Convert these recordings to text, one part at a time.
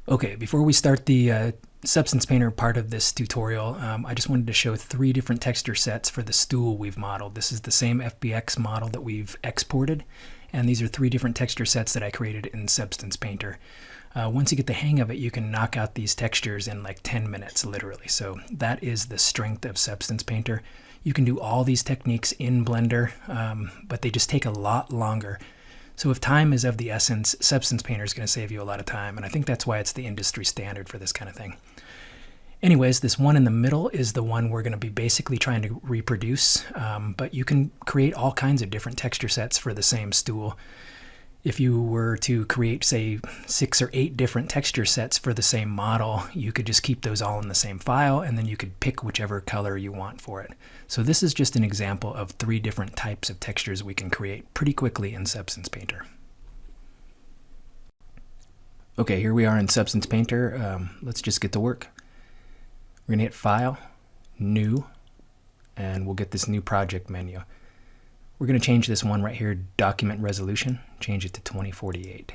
Okay, before we start the Substance Painter part of this tutorial, I just wanted to show 3 different texture sets for the stool we've modeled. This is the same FBX model that we've exported, and these are 3 different texture sets that I created in Substance Painter. Once you get the hang of it, you can knock out these textures in like 10 minutes, literally. So that is the strength of Substance Painter. You can do all these techniques in Blender, but they just take a lot longer. So if time is of the essence, Substance Painter is going to save you a lot of time, and I think that's why it's the industry standard for this kind of thing. Anyways, this one in the middle is the one we're going to be basically trying to reproduce, but you can create all kinds of different texture sets for the same stool. If you were to create, say, 6 or 8 different texture sets for the same model, you could just keep those all in the same file, and then you could pick whichever color you want for it. So this is just an example of 3 different types of textures we can create pretty quickly in Substance Painter. Okay, here we are in Substance Painter. Let's just get to work. We're going to hit File, New, and we'll get this new project menu. We're going to change this one right here, Document Resolution, change it to 2048.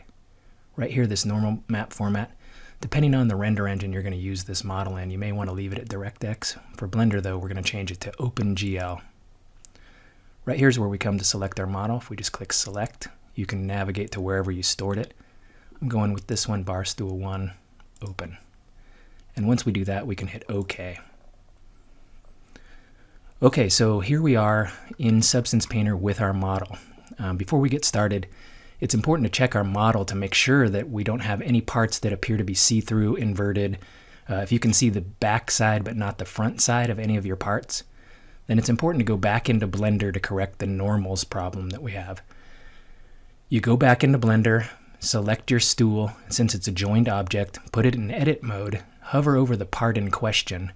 Right here, this normal map format. Depending on the render engine you're going to use this model in, you may want to leave it at DirectX. For Blender, though, we're going to change it to OpenGL. Right here is where we come to select our model. If we just click Select, you can navigate to wherever you stored it. I'm going with this one, Barstool 1, Open. And once we do that, we can hit OK. Okay, so here we are in Substance Painter with our model. Before we get started, it's important to check our model to make sure that we don't have any parts that appear to be see-through, inverted. If you can see the back side but not the front side of any of your parts, then it's important to go back into Blender to correct the normals problem that we have. You go back into Blender, select your stool, since it's a joined object, put it in edit mode, hover over the part in question,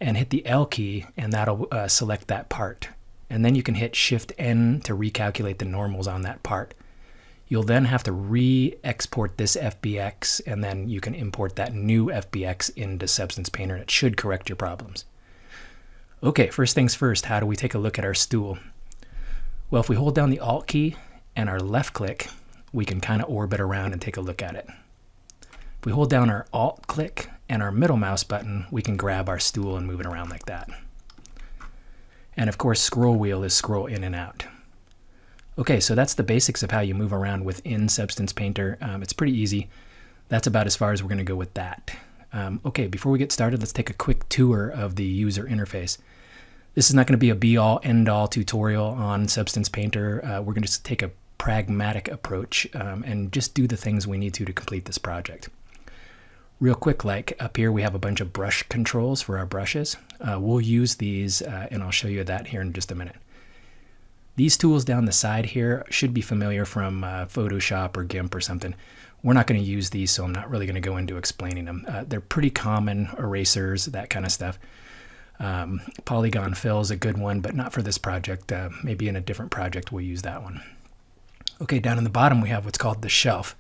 and hit the L key, and that'll select that part. And then you can hit Shift-N to recalculate the normals on that part. You'll then have to re-export this FBX, and then you can import that new FBX into Substance Painter, and it should correct your problems. Okay, first things first, how do we take a look at our stool? Well, if we hold down the Alt key and our left click, we can kind of orbit around and take a look at it. If we hold down our Alt click and our middle mouse button, we can grab our stool and move it around like that. And of course, scroll wheel is scroll in and out. Okay, so that's the basics of how you move around within Substance Painter. It's pretty easy. That's about as far as we're going to go with that. Okay, before we get started, let's take a quick tour of the user interface. This is not going to be a be-all, end-all tutorial on Substance Painter. We're going to just take a pragmatic approach and just do the things we need to complete this project. Real quick, like up here we have a bunch of brush controls for our brushes. We'll use these and I'll show you that here in just a minute. These tools down the side here should be familiar from Photoshop or GIMP or something. We're not going to use these, so I'm not really going to go into explaining them. They're pretty common, erasers, that kind of stuff. Polygon fill is a good one, but not for this project. Maybe in a different project we'll use that one. Okay, down in the bottom we have what's called the shelf.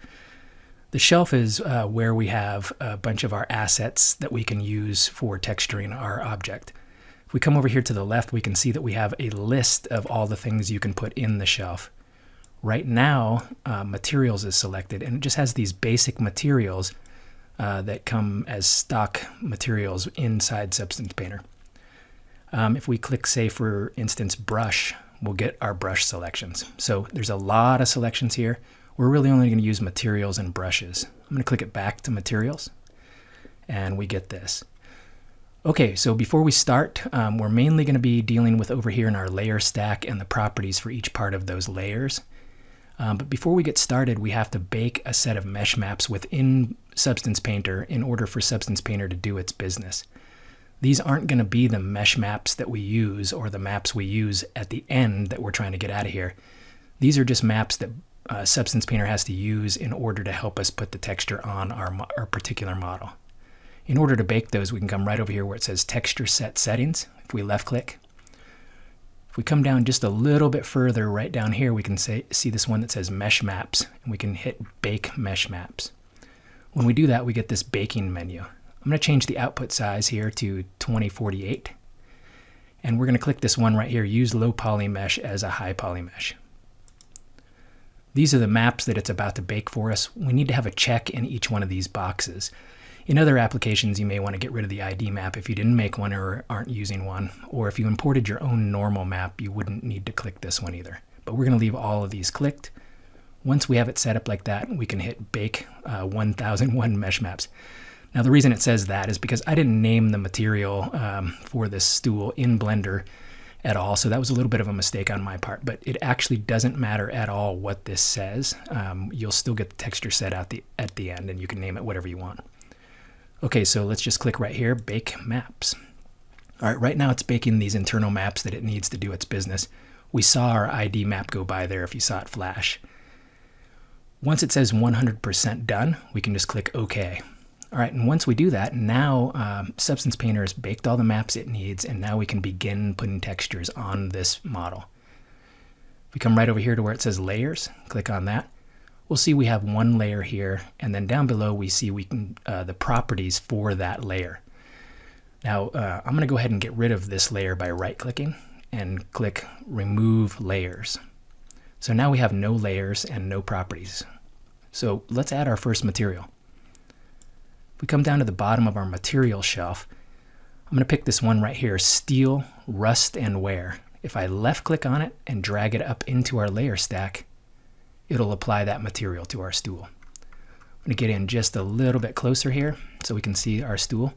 The shelf is where we have a bunch of our assets that we can use for texturing our object. If we come over here to the left, we can see that we have a list of all the things you can put in the shelf. Right now, materials is selected, and it just has these basic materials that come as stock materials inside Substance Painter. If we click, say, for instance, brush, we'll get our brush selections. So there's a lot of selections here. We're really only going to use materials and brushes. I'm going to click it back to materials, and we get this. Okay, so before we start, we're mainly going to be dealing with over here in our layer stack and the properties for each part of those layers. But before we get started, we have to bake a set of mesh maps within Substance Painter in order for Substance Painter to do its business. These aren't going to be the mesh maps that we use or the maps we use at the end that we're trying to get out of here. These are just maps that Substance Painter has to use in order to help us put the texture on our particular model. In order to bake those, we can come right over here where it says Texture Set Settings. If we left click, if we come down just a little bit further, right down here, we can see this one that says Mesh Maps, and we can hit Bake Mesh Maps. When we do that, we get this baking menu. I'm going to change the output size here to 2048. And we're going to click this one right here, use low poly mesh as a high poly mesh. These are the maps that it's about to bake for us. We need to have a check in each one of these boxes. In other applications, you may want to get rid of the ID map if you didn't make one or aren't using one. Or if you imported your own normal map, you wouldn't need to click this one either. But we're going to leave all of these clicked. Once we have it set up like that, we can hit Bake 1001 Mesh Maps. Now the reason it says that is because I didn't name the material for this stool in Blender at all, so that was a little bit of a mistake on my part, but it actually doesn't matter at all what this says. You'll still get the texture set at the end, and you can name it whatever you want. Okay, so let's just click right here, Bake Maps. All right, right now it's baking these internal maps that it needs to do its business. We saw our ID map go by there if you saw it flash. Once it says 100% done, we can just click OK. All right, and once we do that, now Substance Painter has baked all the maps it needs, and now we can begin putting textures on this model. If we come right over here to where it says Layers, click on that. We'll see we have one layer here, and then down below we see we can the properties for that layer. Now I'm going to go ahead and get rid of this layer by right-clicking and click Remove Layers. So now we have no layers and no properties. So let's add our first material. If we come down to the bottom of our material shelf, I'm going to pick this one right here, Steel, Rust, and Wear. If I left-click on it and drag it up into our layer stack, it'll apply that material to our stool. I'm going to get in just a little bit closer here so we can see our stool.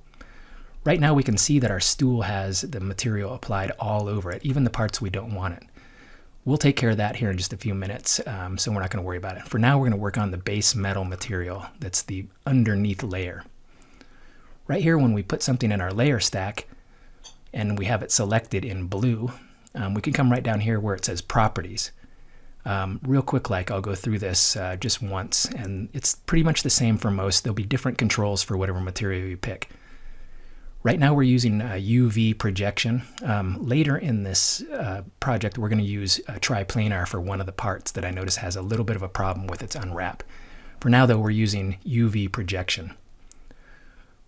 Right now we can see that our stool has the material applied all over it, even the parts we don't want it. We'll take care of that here in just a few minutes, so we're not going to worry about it. For now, we're going to work on the base metal material that's the underneath layer. Right here, when we put something in our layer stack and we have it selected in blue, we can come right down here where it says Properties. Real quick, I'll go through this just once, and it's pretty much the same for most. There'll be different controls for whatever material you pick. Right now we're using UV projection. Later in this project, we're going to use triplanar for one of the parts that I notice has a little bit of a problem with its unwrap. For now, though, we're using UV projection.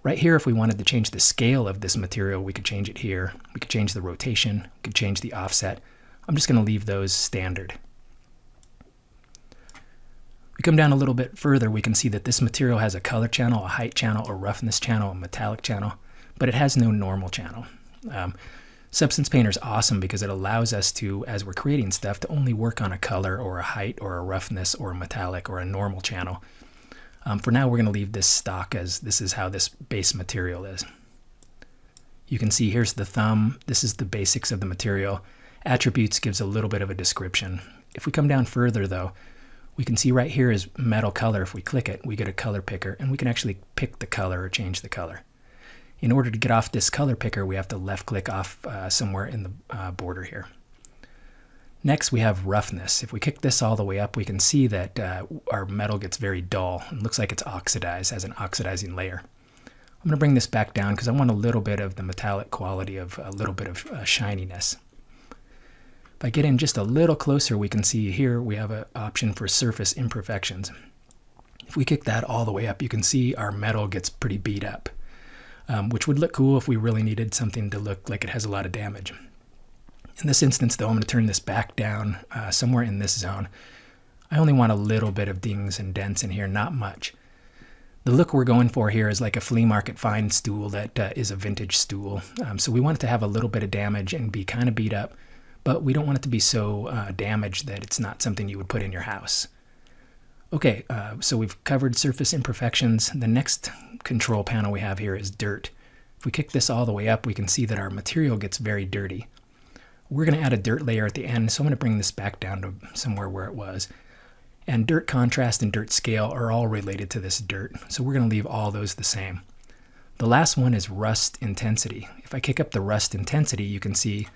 Right here, if we wanted to change the scale of this material, we could change it here. We could change the rotation. We could change the offset. I'm just going to leave those standard. We come down a little bit further, we can see that this material has a color channel, a height channel, a roughness channel, a metallic channel, but it has no normal channel. Substance Painter is awesome because it allows us to, as we're creating stuff, to only work on a color or a height or a roughness or a metallic or a normal channel. For now, we're going to leave this stock as this is how this base material is. You can see here's the thumb. This is the basics of the material. Attributes gives a little bit of a description. If we come down further, though, we can see right here is metal color. If we click it, we get a color picker, and we can actually pick the color or change the color. In order to get off this color picker, we have to left-click off somewhere in the border here. Next, we have roughness. If we kick this all the way up, we can see that our metal gets very dull. It looks like it's oxidized, has an oxidizing layer. I'm going to bring this back down because I want a little bit of the metallic quality of a little bit of shininess. If I get in just a little closer, we can see here we have an option for surface imperfections. If we kick that all the way up, you can see our metal gets pretty beat up, which would look cool if we really needed something to look like it has a lot of damage. In this instance, though, I'm going to turn this back down somewhere in this zone. I only want a little bit of dings and dents in here, not much. The look we're going for here is like a flea market find stool that is a vintage stool. So we want it to have a little bit of damage and be kind of beat up, but we don't want it to be so damaged that it's not something you would put in your house. Okay, so we've covered surface imperfections. The next control panel we have here is dirt. If we kick this all the way up, we can see that our material gets very dirty. We're going to add a dirt layer at the end, so I'm going to bring this back down to somewhere where it was. And dirt contrast and dirt scale are all related to this dirt, so we're going to leave all those the same. The last one is rust intensity. If I kick up the rust intensity, you can see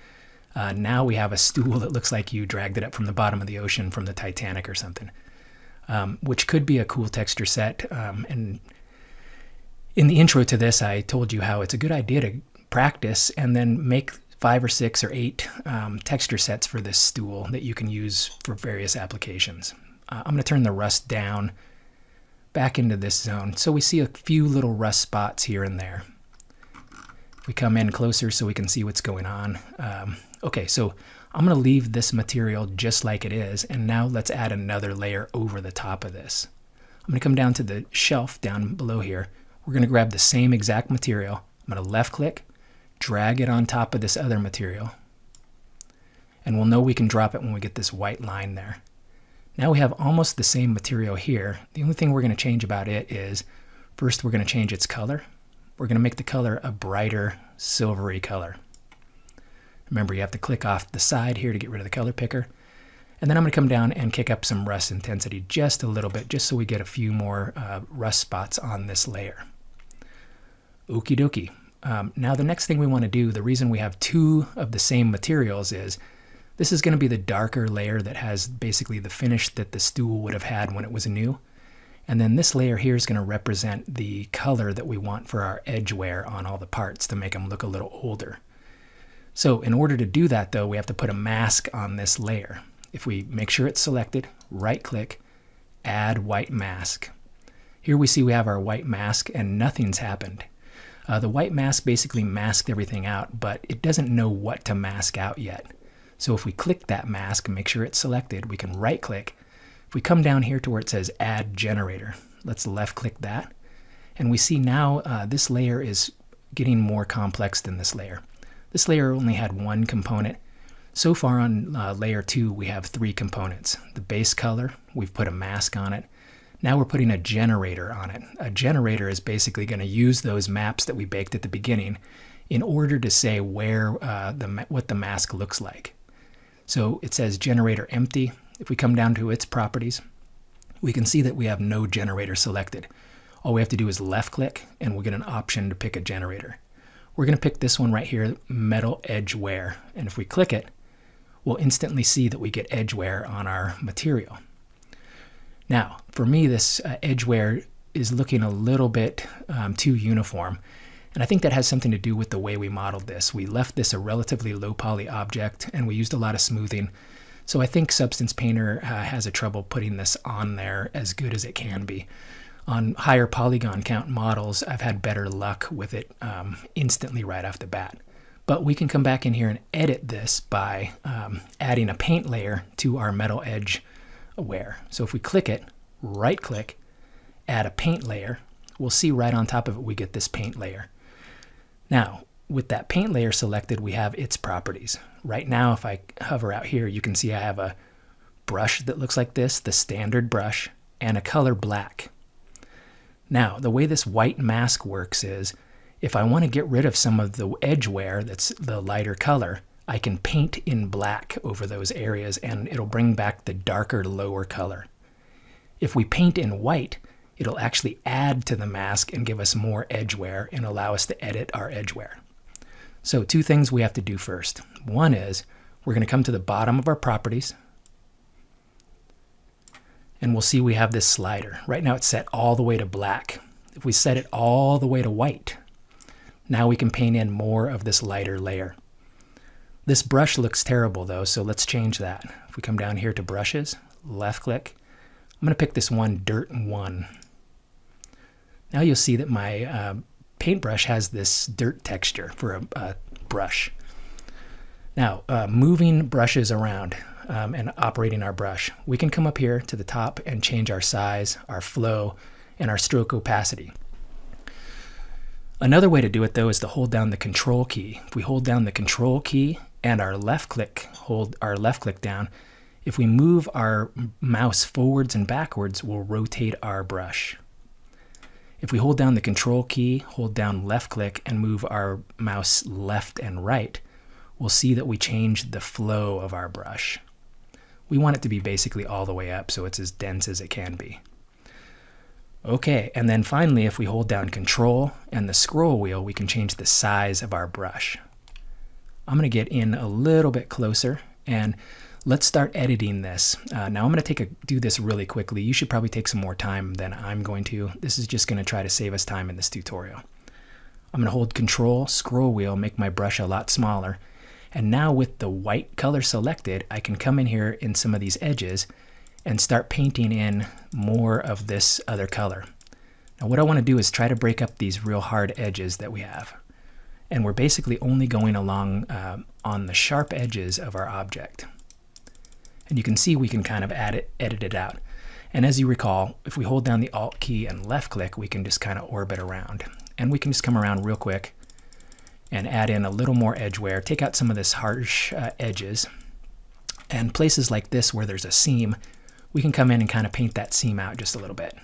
now we have a stool that looks like you dragged it up from the bottom of the ocean from the Titanic or something, which could be a cool texture set. And in the intro to this, I told you how it's a good idea to practice and then make 5 or 6 or 8 texture sets for this stool that you can use for various applications. I'm going to turn the rust down back into this zone so we see a few little rust spots here and there. If we come in closer so we can see what's going on. Okay, so I'm going to leave this material just like it is, and now let's add another layer over the top of this. I'm going to come down to the shelf down below here. We're going to grab the same exact material. I'm going to left click, drag it on top of this other material, and we'll know we can drop it when we get this white line there. Now we have almost the same material here. The only thing we're going to change about it is, first we're going to change its color. We're going to make the color a brighter silvery color. Remember, you have to click off the side here to get rid of the color picker. And then I'm going to come down and kick up some rust intensity just a little bit, just so we get a few more rust spots on this layer. Okie dokie. Now the next thing we want to do, the reason we have two of the same materials is, this is going to be the darker layer that has basically the finish that the stool would have had when it was new. And then this layer here is going to represent the color that we want for our edge wear on all the parts to make them look a little older. So in order to do that though, we have to put a mask on this layer. If we make sure it's selected, right click, add white mask. Here we see we have our white mask and nothing's happened. The white mask basically masked everything out, but it doesn't know what to mask out yet. So if we click that mask and make sure it's selected, we can right click. If we come down here to where it says add generator, let's left click that. And we see now this layer is getting more complex than this layer. This layer only had one component. So far on layer 2, we have 3 components. The base color, we've put a mask on it. Now we're putting a generator on it. A generator is basically going to use those maps that we baked at the beginning in order to say where what the mask looks like. So it says generator empty. If we come down to its properties, we can see that we have no generator selected. All we have to do is left click and we'll get an option to pick a generator. We're going to pick this one right here, metal edge wear. And if we click it, we'll instantly see that we get edge wear on our material. Now, for me, this edge wear is looking a little bit too uniform. And I think that has something to do with the way we modeled this. We left this a relatively low poly object and we used a lot of smoothing. So I think Substance Painter has a trouble putting this on there as good as it can be. On higher polygon count models, I've had better luck with it instantly right off the bat. But we can come back in here and edit this by adding a paint layer to our metal edge wear. So if we click it, right click, add a paint layer, we'll see right on top of it we get this paint layer. Now, with that paint layer selected, we have its properties. Right now, if I hover out here, you can see I have a brush that looks like this, the standard brush, and a color black. Now, the way this white mask works is, if I want to get rid of some of the edge wear that's the lighter color, I can paint in black over those areas and it'll bring back the darker, lower color. If we paint in white, it'll actually add to the mask and give us more edge wear and allow us to edit our edge wear. So 2 things we have to do first. One is, we're going to come to the bottom of our properties, and we'll see we have this slider. Right now it's set all the way to black. If we set it all the way to white, now we can paint in more of this lighter layer. This brush looks terrible though, so let's change that. If we come down here to brushes, left click, I'm going to pick this one, Dirt 1. Now you'll see that my paintbrush has this dirt texture for a brush. Now, moving brushes around and operating our brush, we can come up here to the top and change our size, our flow, and our stroke opacity. Another way to do it though is to hold down the control key. If we hold down the control key and our left click, hold our left click down, if we move our mouse forwards and backwards, we'll rotate our brush. If we hold down the control key, hold down left click, and move our mouse left and right, we'll see that we change the flow of our brush. We want it to be basically all the way up so it's as dense as it can be. Okay, and then finally, if we hold down control and the scroll wheel, we can change the size of our brush. I'm going to get in a little bit closer and let's start editing this. Now I'm going to do this really quickly. You should probably take some more time than I'm going to. This is just going to try to save us time in this tutorial. I'm going to hold control, scroll wheel, make my brush a lot smaller. And now with the white color selected, I can come in here in some of these edges and start painting in more of this other color. Now what I want to do is try to break up these real hard edges that we have. And we're basically only going along on the sharp edges of our object. And you can see we can kind of edit it out. And as you recall, if we hold down the Alt key and left click, we can just kind of orbit around. And we can just come around real quick and add in a little more edge wear, take out some of this harsh edges. And places like this where there's a seam, we can come in and kind of paint that seam out just a little bit.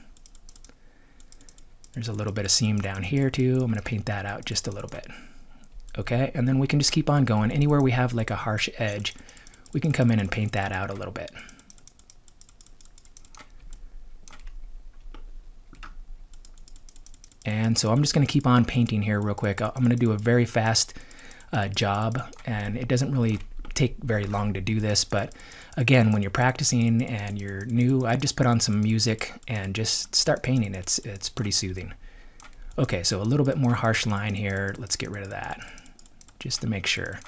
There's a little bit of seam down here too. I'm going to paint that out just a little bit. Okay, and then we can just keep on going. Anywhere we have like a harsh edge, we can come in and paint that out a little bit. And so I'm just going to keep on painting here real quick. I'm going to do a very fast job, and it doesn't really take very long to do this, but again, when you're practicing and you're new, I just put on some music and just start painting. It's pretty soothing. Okay, so a little bit more harsh line here. Let's get rid of that just to make sure.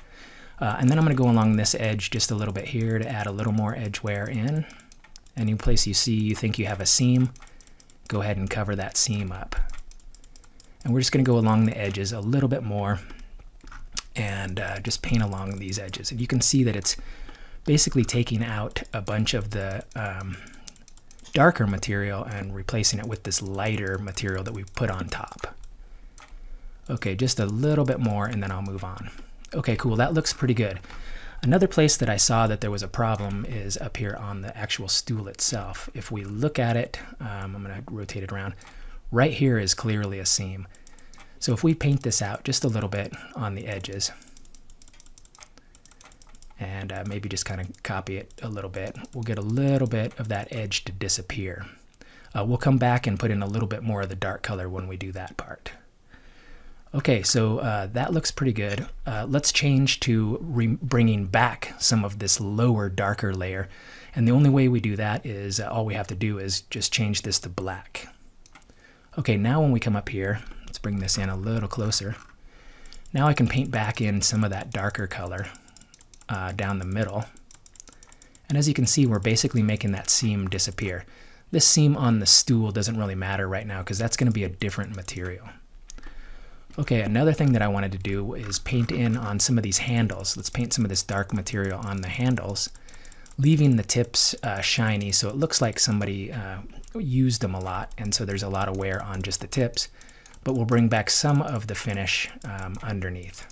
And then I'm going to go along this edge just a little bit here to add a little more edge wear in. Any place you see you think you have a seam, go ahead and cover that seam up. And we're just going to go along the edges a little bit more and just paint along these edges. And you can see that it's basically taking out a bunch of the darker material and replacing it with this lighter material that we put on top. Okay, just a little bit more and then I'll move on. Okay, cool, that looks pretty good. Another place that I saw that there was a problem is up here on the actual stool itself. If we look at it, I'm going to rotate it around. Right here is clearly a seam. So if we paint this out just a little bit on the edges, and maybe just kind of copy it a little bit, we'll get a little bit of that edge to disappear. We'll come back and put in a little bit more of the dark color when we do that part. Okay, so that looks pretty good. Let's change to bringing back some of this lower, darker layer. And the only way we do that is all we have to do is just change this to black. Okay, now when we come up here, let's bring this in a little closer. Now I can paint back in some of that darker color down the middle. And as you can see, we're basically making that seam disappear. This seam on the stool doesn't really matter right now because that's going to be a different material. Okay, another thing that I wanted to do is paint in on some of these handles. Let's paint some of this dark material on the handles, leaving the tips shiny so it looks like somebody used them a lot, and so there's a lot of wear on just the tips, but we'll bring back some of the finish underneath.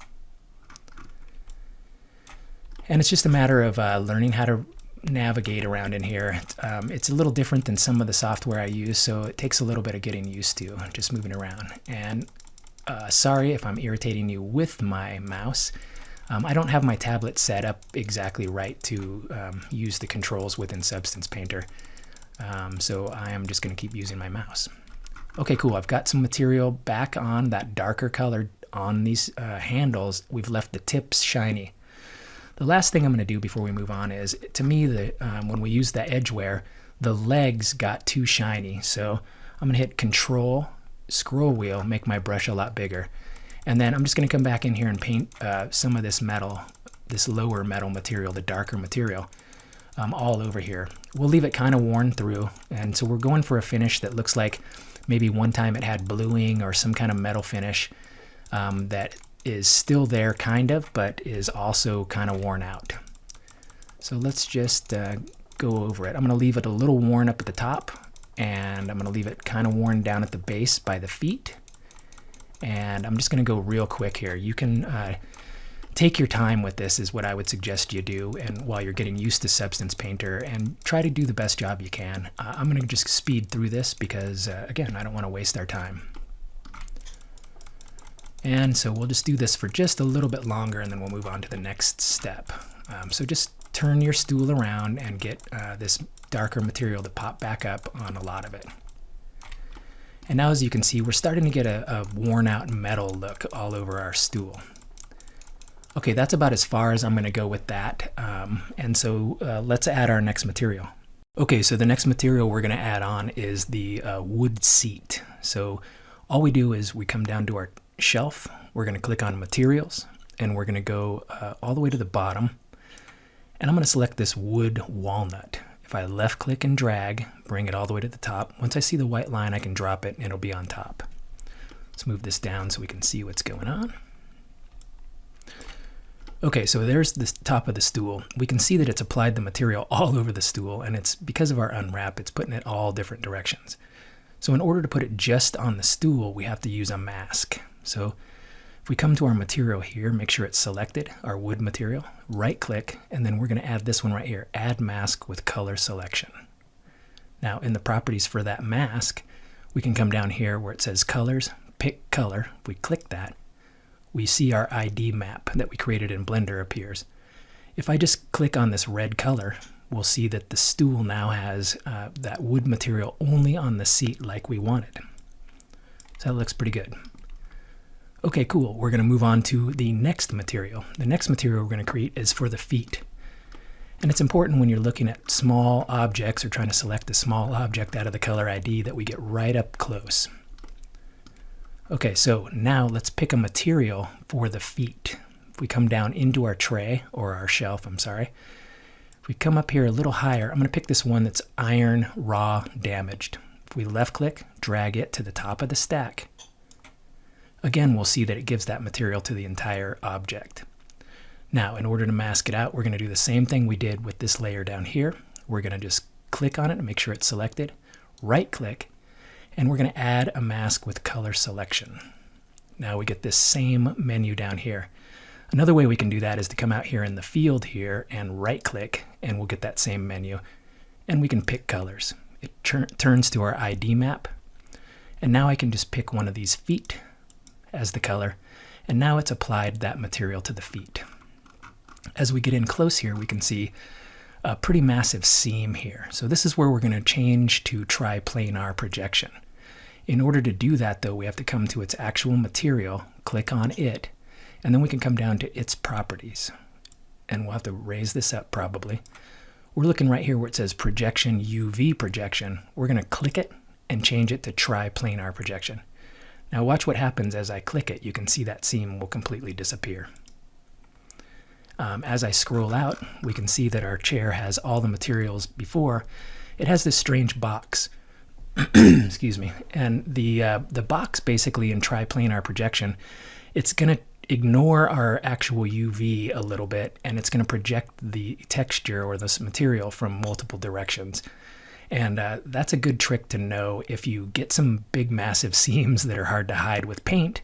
And it's just a matter of learning how to navigate around in here. It's a little different than some of the software I use, so it takes a little bit of getting used to just moving around. And sorry if I'm irritating you with my mouse. I don't have my tablet set up exactly right to use the controls within Substance Painter, so I am just going to keep using my mouse. Okay, cool. I've got some material back on that darker color on these handles. We've left the tips shiny. The last thing I'm going to do before we move on is, to me, when we use the edge wear, the legs got too shiny. So I'm going to hit Control, scroll wheel, make my brush a lot bigger. And then I'm just going to come back in here and paint some of this metal, this lower metal material, the darker material, all over here. We'll leave it kind of worn through. And so we're going for a finish that looks like maybe one time it had bluing or some kind of metal finish that is still there kind of, but is also kind of worn out. So let's just go over it. I'm going to leave it a little worn up at the top, and I'm going to leave it kind of worn down at the base by the feet. And I'm just going to go real quick here. You can take your time with this is what I would suggest you do, and while you're getting used to Substance Painter, and try to do the best job you can. I'm going to just speed through this because, again, I don't want to waste our time. And so we'll just do this for just a little bit longer, and then we'll move on to the next step. So just turn your stool around and get this darker material to pop back up on a lot of it. And now, as you can see, we're starting to get a worn out metal look all over our stool. Okay, that's about as far as I'm going to go with that. And so let's add our next material. Okay, so the next material we're going to add on is the wood seat. So all we do is we come down to our shelf, we're going to click on Materials, and we're going to go all the way to the bottom. And I'm going to select this wood walnut. If I left click and drag, bring it all the way to the top. Once I see the white line, I can drop it and it'll be on top. Let's move this down so we can see what's going on. Okay, so there's the top of the stool. We can see that it's applied the material all over the stool, and it's because of our unwrap, it's putting it all different directions. So in order to put it just on the stool, we have to use a mask. So if we come to our material here, make sure it's selected, our wood material, right click, and then we're going to add this one right here, add mask with color selection. Now in the properties for that mask, we can come down here where it says colors, pick color. If we click that, we see our ID map that we created in Blender appears. If I just click on this red color, we'll see that the stool now has that wood material only on the seat like we wanted. So that looks pretty good. Okay, cool. We're going to move on to the next material. The next material we're going to create is for the feet. And it's important when you're looking at small objects or trying to select a small object out of the color ID that we get right up close. Okay, so now let's pick a material for the feet. If we come down into our tray, or our shelf, I'm sorry. If we come up here a little higher, I'm going to pick this one that's iron, raw, damaged. If we left click, drag it to the top of the stack. Again, we'll see that it gives that material to the entire object. Now, in order to mask it out, we're going to do the same thing we did with this layer down here. We're going to just click on it and make sure it's selected, right click, and we're going to add a mask with color selection. Now we get this same menu down here. Another way we can do that is to come out here in the field here and right click, and we'll get that same menu, and we can pick colors. It turns to our ID map, and now I can just pick one of these feet as the color, and now it's applied that material to the feet. As we get in close here, we can see a pretty massive seam here. So this is where we're going to change to triplanar projection. In order to do that, though, we have to come to its actual material, click on it, and then we can come down to its properties. And we'll have to raise this up probably. We're looking right here where it says projection UV projection. We're going to click it and change it to triplanar projection. Now watch what happens as I click it. You can see that seam will completely disappear. As I scroll out, we can see that our chair has all the materials before. It has this strange box. Excuse me. And the box basically in triplanar projection, it's going to ignore our actual UV a little bit, and it's going to project the texture or this material from multiple directions. And that's a good trick to know. If you get some big massive seams that are hard to hide with paint,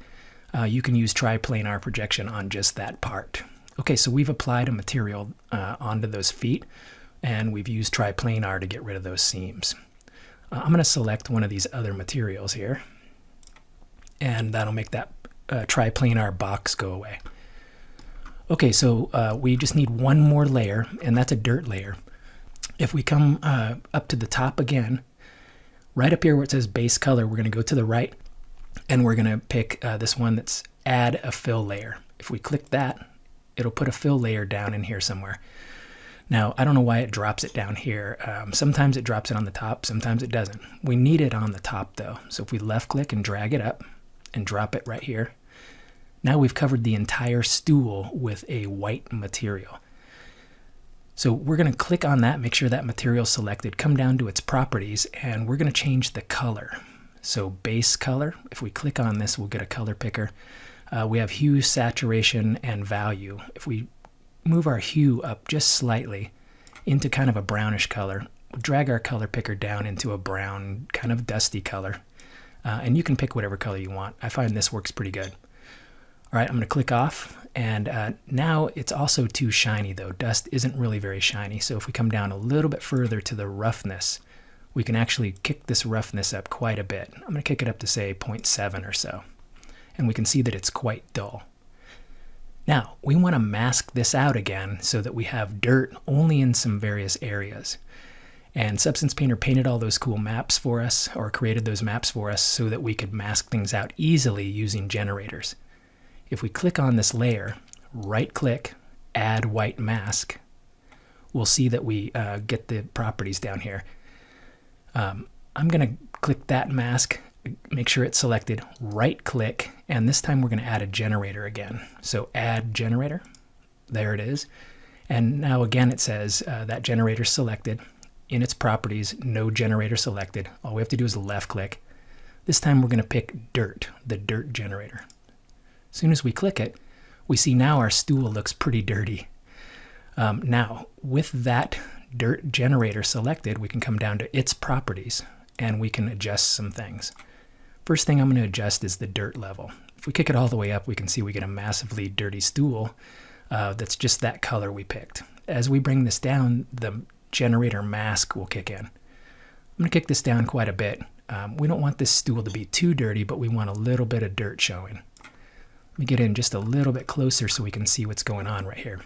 you can use triplanar projection on just that part. Okay, so we've applied a material onto those feet, and we've used triplanar to get rid of those seams. I'm going to select one of these other materials here, and that'll make that triplanar box go away. Okay, so we just need one more layer, and that's a dirt layer. If we come up to the top again, right up here where it says base color, we're going to go to the right, and we're going to pick this one that's add a fill layer. If we click that, it'll put a fill layer down in here somewhere. Now, I don't know why it drops it down here. Sometimes it drops it on the top, sometimes it doesn't. We need it on the top though. So if we left click and drag it up and drop it right here, now we've covered the entire stool with a white material. So we're going to click on that, make sure that material is selected, come down to its properties, and we're going to change the color. So base color, if we click on this, we'll get a color picker. We have hue, saturation, and value. If we move our hue up just slightly into kind of a brownish color, we'll drag our color picker down into a brown, kind of dusty color. And you can pick whatever color you want. I find this works pretty good. All right, I'm going to click off, and now it's also too shiny though. Dust isn't really very shiny, so if we come down a little bit further to the roughness, we can actually kick this roughness up quite a bit. I'm going to kick it up to say 0.7 or so. And we can see that it's quite dull. Now, we want to mask this out again so that we have dirt only in some various areas. And Substance Painter painted all those cool maps for us, or created those maps for us, so that we could mask things out easily using generators. If we click on this layer, right-click, add white mask, we'll see that we get the properties down here. I'm going to click that mask, make sure it's selected, right-click, and this time we're going to add a generator again. So add generator, there it is. And now again it says that generator selected. In its properties, no generator selected. All we have to do is left-click. This time we're going to pick dirt, the dirt generator. As soon as we click it, we see now our stool looks pretty dirty. Now, with that dirt generator selected, we can come down to its properties and we can adjust some things. First thing I'm going to adjust is the dirt level. If we kick it all the way up, we can see we get a massively dirty stool that's just that color we picked. As we bring this down, the generator mask will kick in. I'm going to kick this down quite a bit. We don't want this stool to be too dirty, but we want a little bit of dirt showing. Let me get in just a little bit closer so we can see what's going on right here.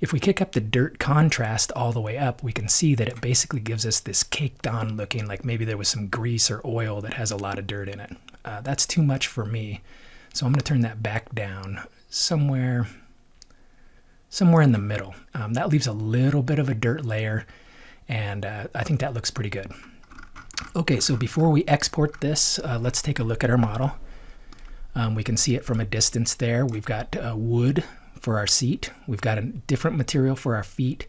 If we kick up the dirt contrast all the way up, we can see that it basically gives us this caked on looking, like maybe there was some grease or oil that has a lot of dirt in it. That's too much for me, so I'm going to turn that back down somewhere in the middle. That leaves a little bit of a dirt layer, and I think that looks pretty good. Okay, so before we export this, let's take a look at our model. We can see it from a distance there. We've got wood for our seat. We've got a different material for our feet.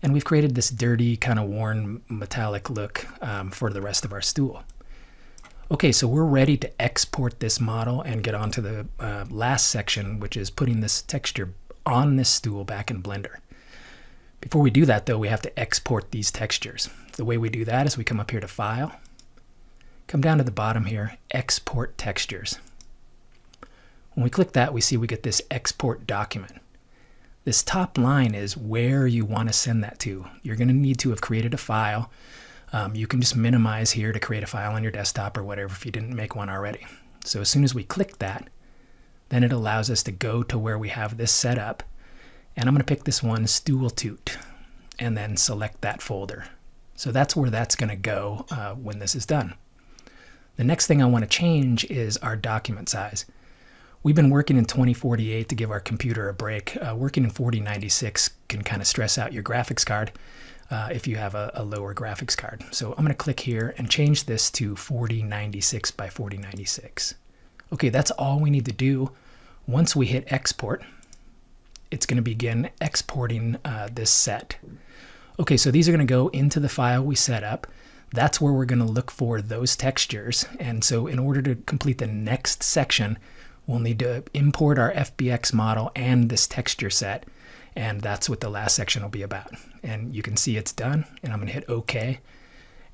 And we've created this dirty, kind of worn metallic look for the rest of our stool. Okay, so we're ready to export this model and get on to the last section, which is putting this texture on this stool back in Blender. Before we do that, though, we have to export these textures. The way we do that is we come up here to File, come down to the bottom here, Export Textures. When we click that, we see we get this export document. This top line is where you want to send that to. You're going to need to have created a file. You can just minimize here to create a file on your desktop or whatever if you didn't make one already. So as soon as we click that, then it allows us to go to where we have this set up. And I'm going to pick this one, Stool Toot, and then select that folder. So that's where that's going to go when this is done. The next thing I want to change is our document size. We've been working in 2048 to give our computer a break. Working in 4096 can kind of stress out your graphics card if you have a lower graphics card. So I'm going to click here and change this to 4096 by 4096. Okay, that's all we need to do. Once we hit export, it's going to begin exporting this set. Okay, so these are going to go into the file we set up. That's where we're going to look for those textures. And so in order to complete the next section, we'll need to import our FBX model and this texture set, and that's what the last section will be about. And you can see it's done, and I'm going to hit OK,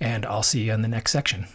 and I'll see you in the next section.